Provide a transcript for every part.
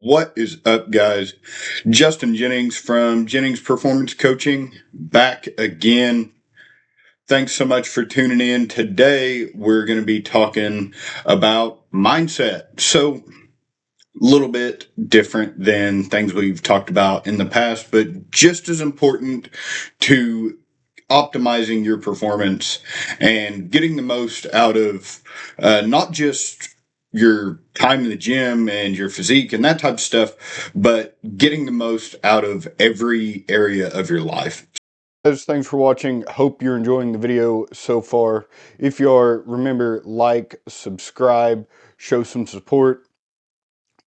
What is up, guys? Justin Jennings from Jennings Performance Coaching back again. Thanks so much for tuning in. Today, we're going to be talking about mindset. So, a little bit different than things we've talked about in the past, but just as important to optimizing your performance and getting the most out of not just your time in the gym and your physique and that type of stuff, but getting the most out of every area of your life. Guys, thanks for watching. Hope you're enjoying the video so far. If you are, remember, like, subscribe, show some support.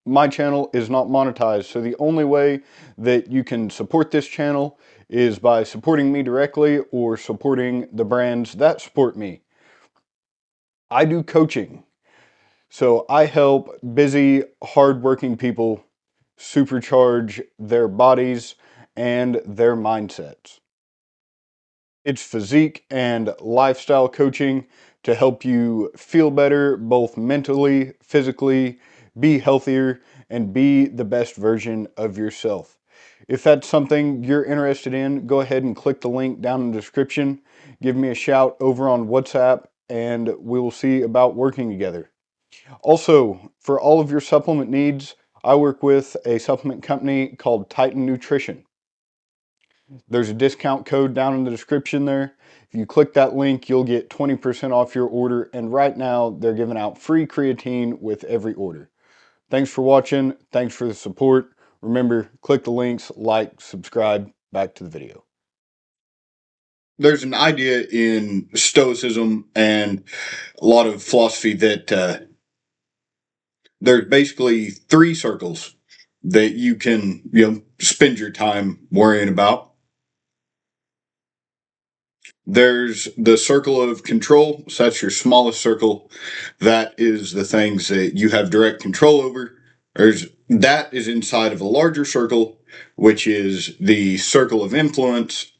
My channel is not monetized, so the only way that you can support this channel is by supporting me directly or supporting the brands that support me. I do coaching, so I help busy, hardworking people supercharge their bodies and their mindsets. It's physique and lifestyle coaching to help you feel better, both mentally, physically, be healthier, and be the best version of yourself. If that's something you're interested in, go ahead and click the link down in the description. Give me a shout over on WhatsApp, and we will see about working together. Also, for all of your supplement needs, I work with a supplement company called Titan Nutrition. There's a discount code down in the description there. If you click that link, you'll get 20% off your order. And right now, they're giving out free creatine with every order. Thanks for watching. Thanks for the support. Remember, click the links, like, subscribe. Back to the video. There's an idea in Stoicism and a lot of philosophy that there's basically three circles that you can, spend your time worrying about. There's the circle of control. So that's your smallest circle. That is the things that you have direct control over. That is inside of a larger circle, which is the circle of influence.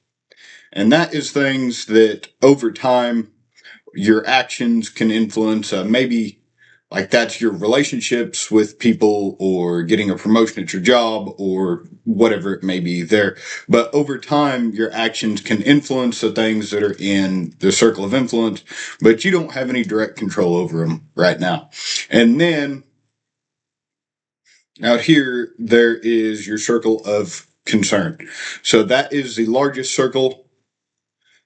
And that is things that over time your actions can influence. Maybe like that's your relationships with people or getting a promotion at your job or whatever it may be there. But over time, your actions can influence the things that are in the circle of influence, but you don't have any direct control over them right now. And then out here, there is your circle of concern. So that is the largest circle.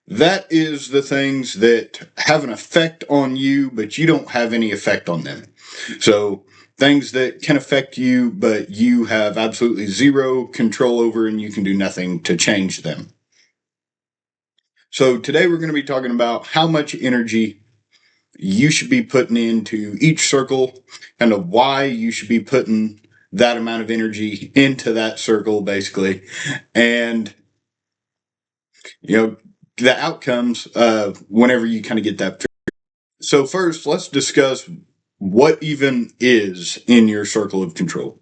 That is the things that have an effect on you, but you don't have any effect on them. So things that can affect you, but you have absolutely zero control over and you can do nothing to change them. So today we're going to be talking about how much energy you should be putting into each circle, kind of why you should be putting that amount of energy into that circle, basically. And, the outcomes whenever you kind of get that. So first, let's discuss what even is in your circle of control.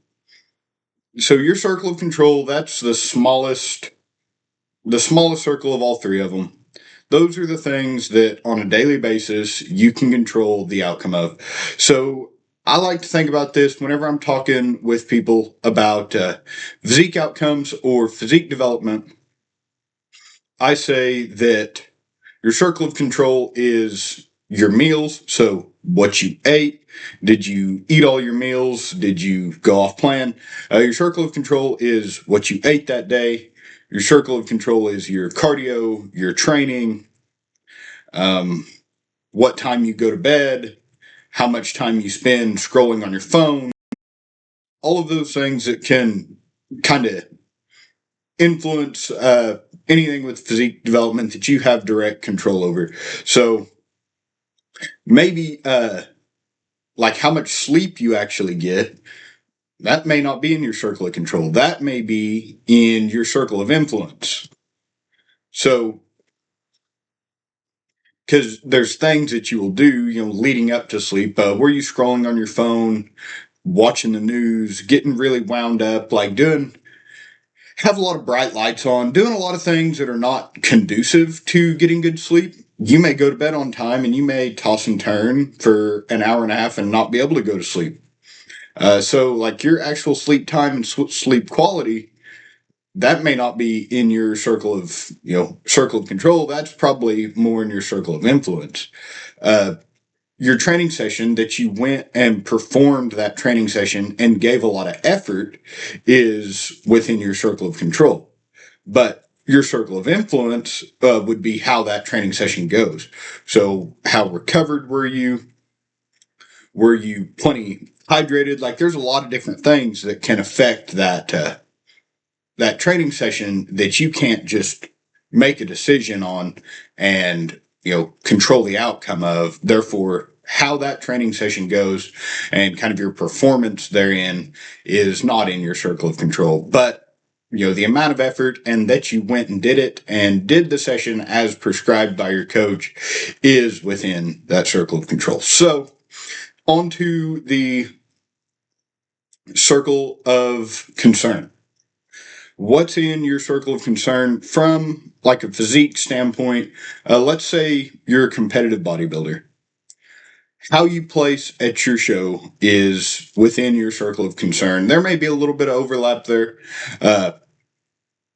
So your circle of control, that's the smallest circle of all three of them. Those are the things that on a daily basis you can control the outcome of. So I like to think about this whenever I'm talking with people about physique outcomes or physique development. I say that your circle of control is your meals. So what you ate. Did you eat all your meals? Did you go off plan? Your circle of control is what you ate that day. Your circle of control is your cardio, your training, what time you go to bed, how much time you spend scrolling on your phone. All of those things that can kind of influence anything with physique development that you have direct control over. So maybe like how much sleep you actually get, that may not be in your circle of control. That may be in your circle of influence. So, because there's things that you will do, leading up to sleep. Were you scrolling on your phone, watching the news, getting really wound up, like have a lot of bright lights on, doing a lot of things that are not conducive to getting good sleep. You may go to bed on time and you may toss and turn for an hour and a half and not be able to go to sleep. So like your actual sleep time and sleep quality, that may not be in your circle of control. That's probably more in your circle of influence. Uh, your training session that you went and performed that training session and gave a lot of effort is within your circle of control. But your circle of influence would be how that training session goes. So how recovered were you? Were you plenty hydrated? Like there's a lot of different things that can affect that training session that you can't just make a decision on and control the outcome of. Therefore, how that training session goes and kind of your performance therein is not in your circle of control. But the amount of effort and that you went and did the session as prescribed by your coach is within that circle of control. So on to the circle of concern. What's in your circle of concern from like a physique standpoint? Let's say you're a competitive bodybuilder. How you place at your show is within your circle of concern. There may be a little bit of overlap there,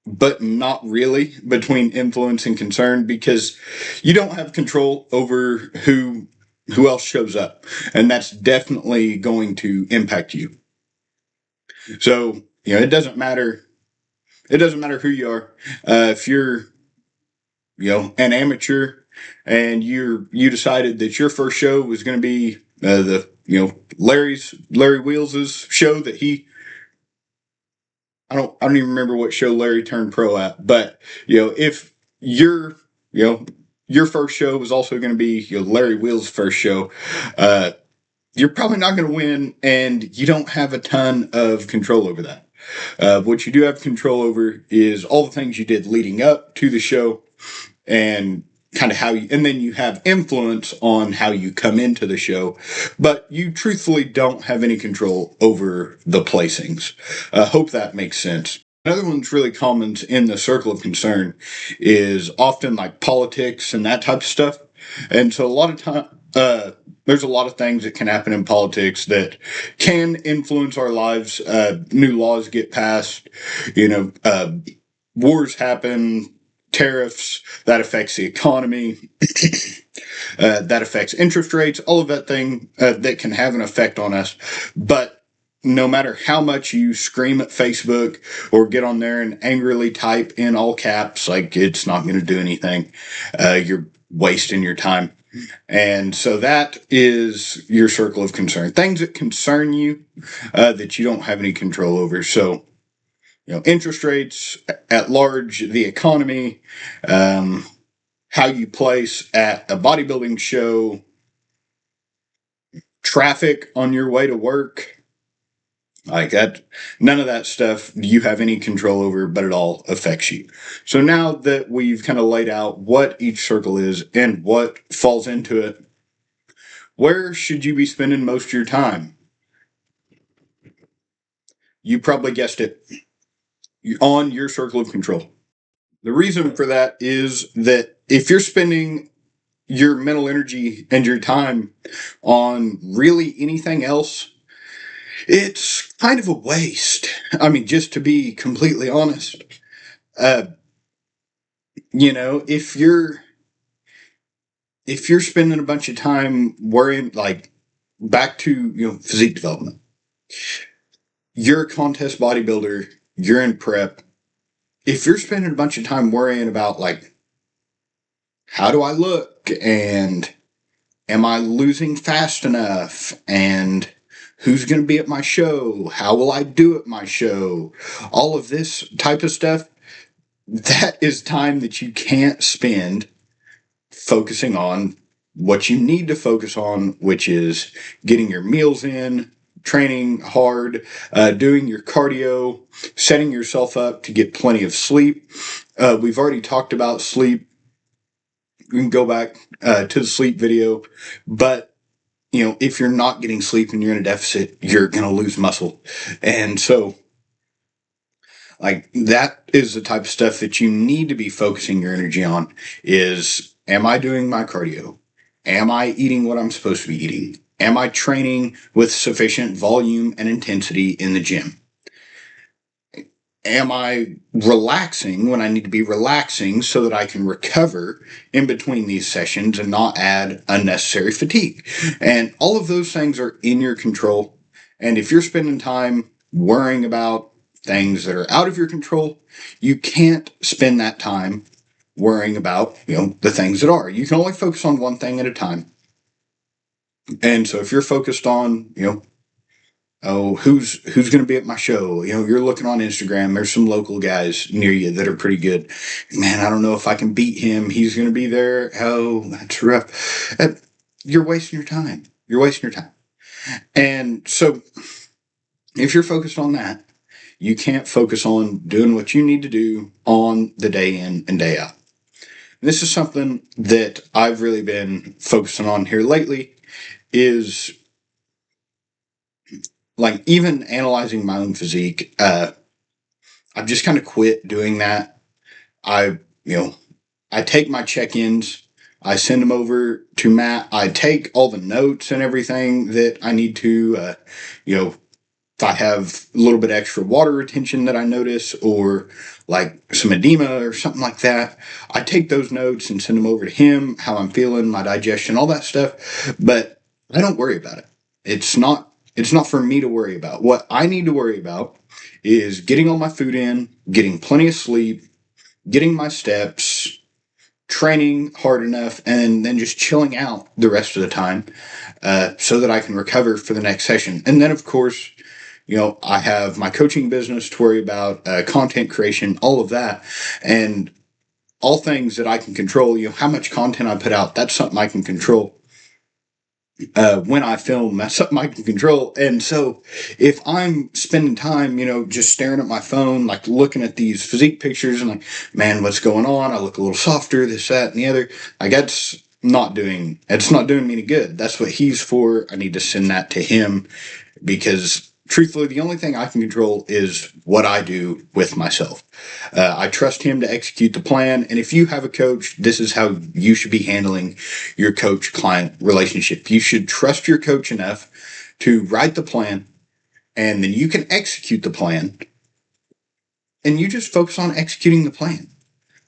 but not really between influence and concern, because you don't have control over who else shows up, and that's definitely going to impact you. So it doesn't matter. It doesn't matter who you are. If you're an amateur and you decided that your first show was going to be Larry Wheels' show that I don't even remember what show Larry turned pro at, but if your your first show was also going to be Larry Wheels' first show, you're probably not going to win, and you don't have a ton of control over that. What you do have control over is all the things you did leading up to the show, and kind of and then you have influence on how you come into the show, but you truthfully don't have any control over the placings. Hope that makes sense. Another one that's really common in the circle of concern is often like politics and that type of stuff. And so a lot of time, there's a lot of things that can happen in politics that can influence our lives. New laws get passed, wars happen, tariffs, that affects the economy, that affects interest rates, all of that thing that can have an effect on us. But no matter how much you scream at Facebook or get on there and angrily type in all caps, like it's not going to do anything. You're wasting your time. And so that is your circle of concern. Things that concern you that you don't have any control over. So interest rates at large, the economy, how you place at a bodybuilding show, traffic on your way to work, like that. None of that stuff do you have any control over, but it all affects you. So now that we've kind of laid out what each circle is and what falls into it, where should you be spending most of your time? You probably guessed it. On your circle of control. The reason for that is that if you're spending your mental energy and your time on really anything else, it's kind of a waste. I mean, just to be completely honest, if you're spending a bunch of time worrying, like back to physique development, you're a contest bodybuilder, you're in prep. If you're spending a bunch of time worrying about like, how do I look, and am I losing fast enough, and who's going to be at my show, how will I do at my show, all of this type of stuff, that is time that you can't spend focusing on what you need to focus on, which is getting your meals in, training hard, doing your cardio, setting yourself up to get plenty of sleep. We've already talked about sleep. We can go back to the sleep video, but if you're not getting sleep and you're in a deficit, you're going to lose muscle. And so like that is the type of stuff that you need to be focusing your energy on is, am I doing my cardio? Am I eating what I'm supposed to be eating? Am I training with sufficient volume and intensity in the gym? Am I relaxing when I need to be relaxing so that I can recover in between these sessions and not add unnecessary fatigue? And all of those things are in your control. And if you're spending time worrying about things that are out of your control, you can't spend that time worrying about, the things that are. You can only focus on one thing at a time. And so if you're focused on, oh, who's going to be at my show? You're looking on Instagram. There's some local guys near you that are pretty good. Man, I don't know if I can beat him. He's going to be there. Oh, that's rough. You're wasting your time. You're wasting your time. And so if you're focused on that, you can't focus on doing what you need to do on the day in and day out. And this is something that I've really been focusing on here lately is like even analyzing my own physique. I've just kind of quit doing that. I, I take my check-ins, I send them over to Matt. I take all the notes and everything that I need to, if I have a little bit extra water retention that I notice or like some edema or something like that, I take those notes and send them over to him, how I'm feeling, my digestion, all that stuff. But I don't worry about it. It's not for me to worry about. What I need to worry about is getting all my food in, getting plenty of sleep, getting my steps, training hard enough, and then just chilling out the rest of the time so that I can recover for the next session. And then, of course, I have my coaching business to worry about, content creation, all of that, and all things that I can control. How much content I put out, that's something I can control. When I film, that's something I can control. And so if I'm spending time, just staring at my phone, like looking at these physique pictures and like, man, what's going on? I look a little softer, this, that, and the other. Like it's not doing me any good. That's what he's for. I need to send that to him because truthfully, the only thing I can control is what I do with myself. I trust him to execute the plan. And if you have a coach, this is how you should be handling your coach-client relationship. You should trust your coach enough to write the plan, and then you can execute the plan. And you just focus on executing the plan.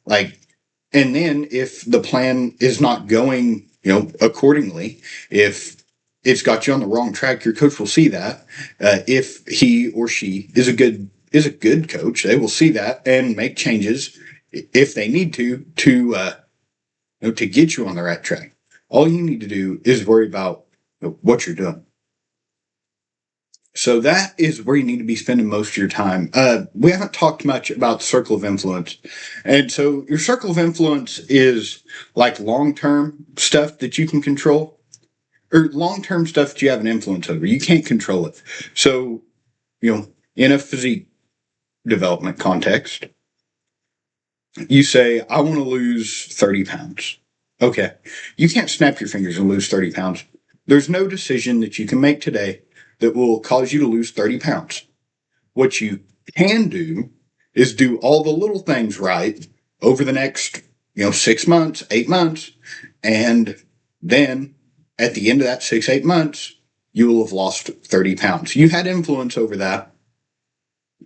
And then if the plan is not going, accordingly, if it's got you on the wrong track, your coach will see that. If he or she is a good coach, they will see that and make changes if they need to get you on the right track. All you need to do is worry about what you're doing. So that is where you need to be spending most of your time. We haven't talked much about the circle of influence. And so your circle of influence is like long-term stuff that you can control. Or long-term stuff that you have an influence over. You can't control it. So, in a physique development context, you say, I want to lose 30 pounds. Okay. You can't snap your fingers and lose 30 pounds. There's no decision that you can make today that will cause you to lose 30 pounds. What you can do is do all the little things right over the next, 6 months, 8 months, and then at the end of that 6-8 months, you will have lost 30 pounds. You had influence over that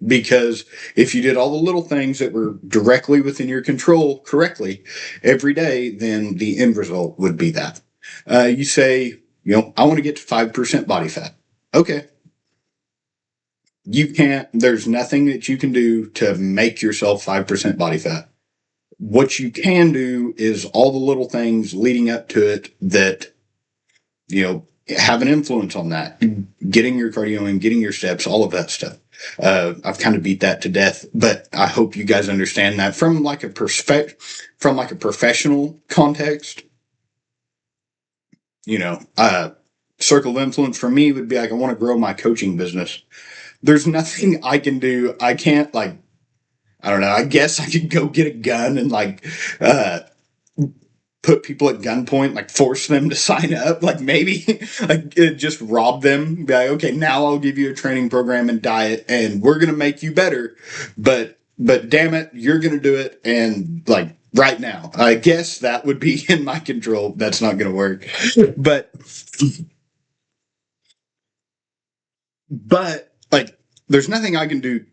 because if you did all the little things that were directly within your control correctly every day, then the end result would be that. You say, I want to get to 5% body fat. Okay. There's nothing that you can do to make yourself 5% body fat. What you can do is all the little things leading up to it that have an influence on that. Getting your cardio in, getting your steps, all of that stuff. I've kind of beat that to death, but I hope you guys understand that from like a professional context. Circle of influence for me would be like, I want to grow my coaching business. There's nothing I can do. I can't I don't know. I guess I could go get a gun and put people at gunpoint, force them to sign up, maybe just rob them. Be like, okay, now I'll give you a training program and diet, and we're gonna make you better. But damn it, you're gonna do it, and right now, I guess that would be in my control. That's not gonna work, but But like, there's nothing I can do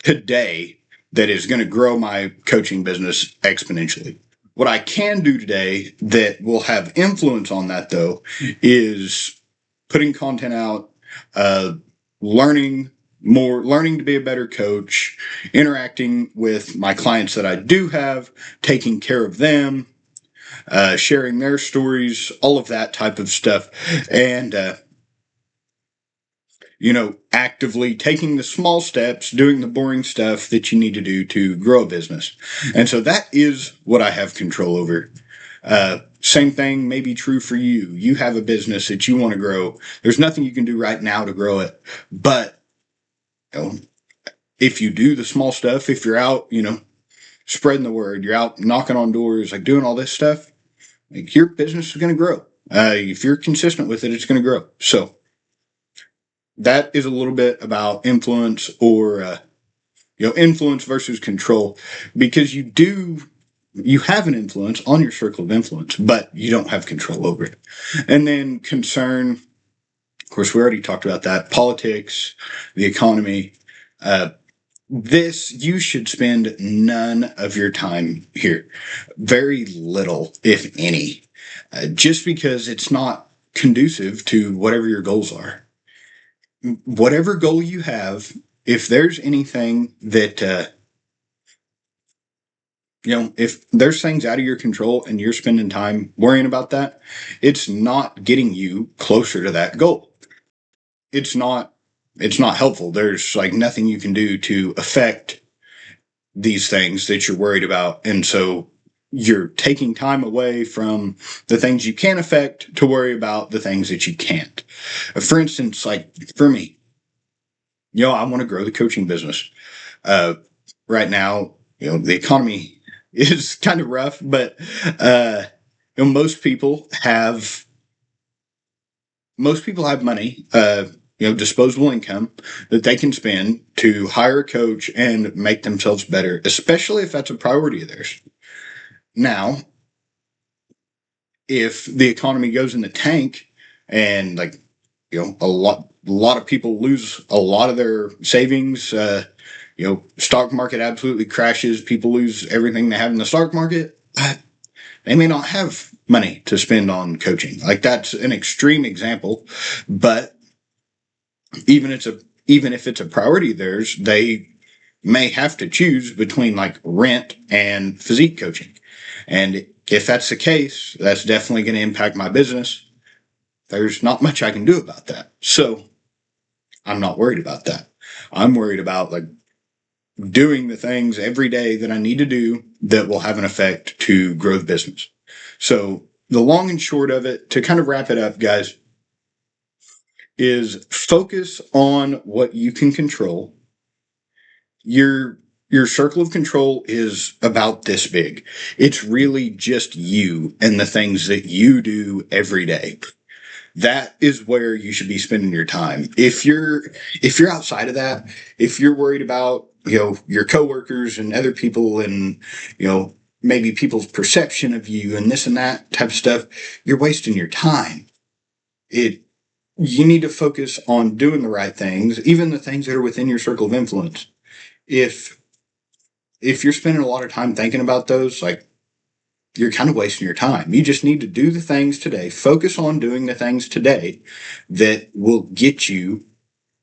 today that is going to grow my coaching business exponentially. What I can do today that will have influence on that, though, is putting content out, uh, learning more, learning to be a better coach, interacting with my clients that I do have, taking care of them, sharing their stories, all of that type of stuff. And, actively taking the small steps, doing the boring stuff that you need to do to grow a business. And so that is what I have control over. Same thing may be true for you. You have a business that you want to grow. There's nothing you can do right now to grow it. But if you do the small stuff, if you're out, spreading the word, you're out knocking on doors, like doing all this stuff, like your business is going to grow. If you're consistent with it, it's going to grow. So that is a little bit about influence, or influence versus control, because you have an influence on your circle of influence, but you don't have control over it. And then concern, of course, we already talked about that. Politics, the economy. This, you should spend none of your time here. Very little, if any, just because it's not conducive to whatever your goals are. Whatever goal you have, if there's anything that, if there's things out of your control and you're spending time worrying about that, it's not getting you closer to that goal. It's not helpful. There's like nothing you can do to affect these things that you're worried about. And so you're taking time away from the things you can affect to worry about the things that you can't. For instance, like for me, I want to grow the coaching business. Right now, the economy is kind of rough, but most people have money, disposable income that they can spend to hire a coach and make themselves better, especially if that's a priority of theirs. Now, if the economy goes in the tank and a lot of people lose a lot of their savings, stock market absolutely crashes, people lose everything they have in the stock market, they may not have money to spend on coaching. Like, that's an extreme example, but even if it's a priority of theirs, they may have to choose between like rent and physique coaching. And if that's the case, that's definitely going to impact my business. There's not much I can do about that. So I'm not worried about that. I'm worried about like doing the things every day that I need to do that will have an effect to grow the business. So the long and short of it, to kind of wrap it up, guys, is focus on what you can control. Your circle of control is about this big. It's really just you and the things that you do every day. That is where you should be spending your time. If you're outside of that, if you're worried about, your coworkers and other people and, maybe people's perception of you and this and that type of stuff, you're wasting your time. You need to focus on doing the right things, even the things that are within your circle of influence. If you're spending a lot of time thinking about those, like, you're kind of wasting your time. You just need to do the things today. Focus on doing the things today that will get you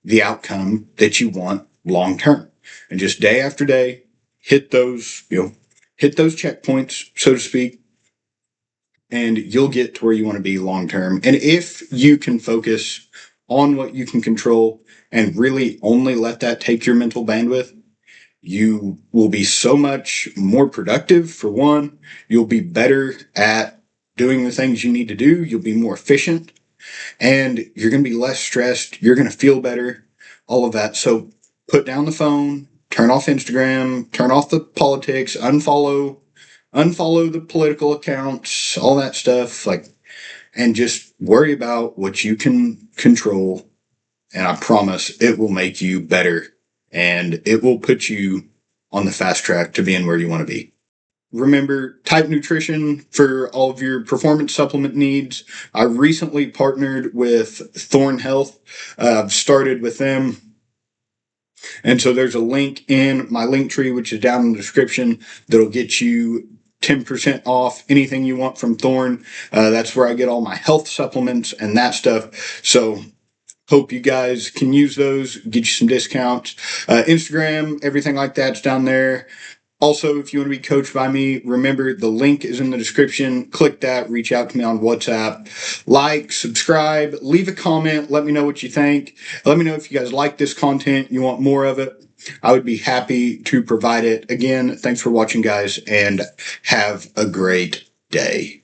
the outcome that you want long term. And just day after day, hit those checkpoints, so to speak, and you'll get to where you want to be long term. And if you can focus on what you can control and really only let that take your mental bandwidth, you will be so much more productive, for one. You'll be better at doing the things you need to do. You'll be more efficient, and you're going to be less stressed. You're going to feel better, all of that. So put down the phone, turn off Instagram, turn off the politics, unfollow the political accounts, all that stuff, and just worry about what you can control. And I promise it will make you better, and it will put you on the fast track to being where you want to be. remember Type Nutrition for all of your performance supplement needs. I recently partnered with Thorn Health. I've started with them. And so there's a link in my link tree, which is down in the description, that'll get you 10% off anything you want from Thorn. That's where I get all my health supplements and that stuff. So hope you guys can use those, get you some discounts. Instagram, everything like that's down there. Also, if you want to be coached by me, remember the link is in the description. Click that, reach out to me on WhatsApp. Like, subscribe, leave a comment, let me know what you think. Let me know if you guys like this content, you want more of it. I would be happy to provide it. Again, thanks for watching, guys, and have a great day.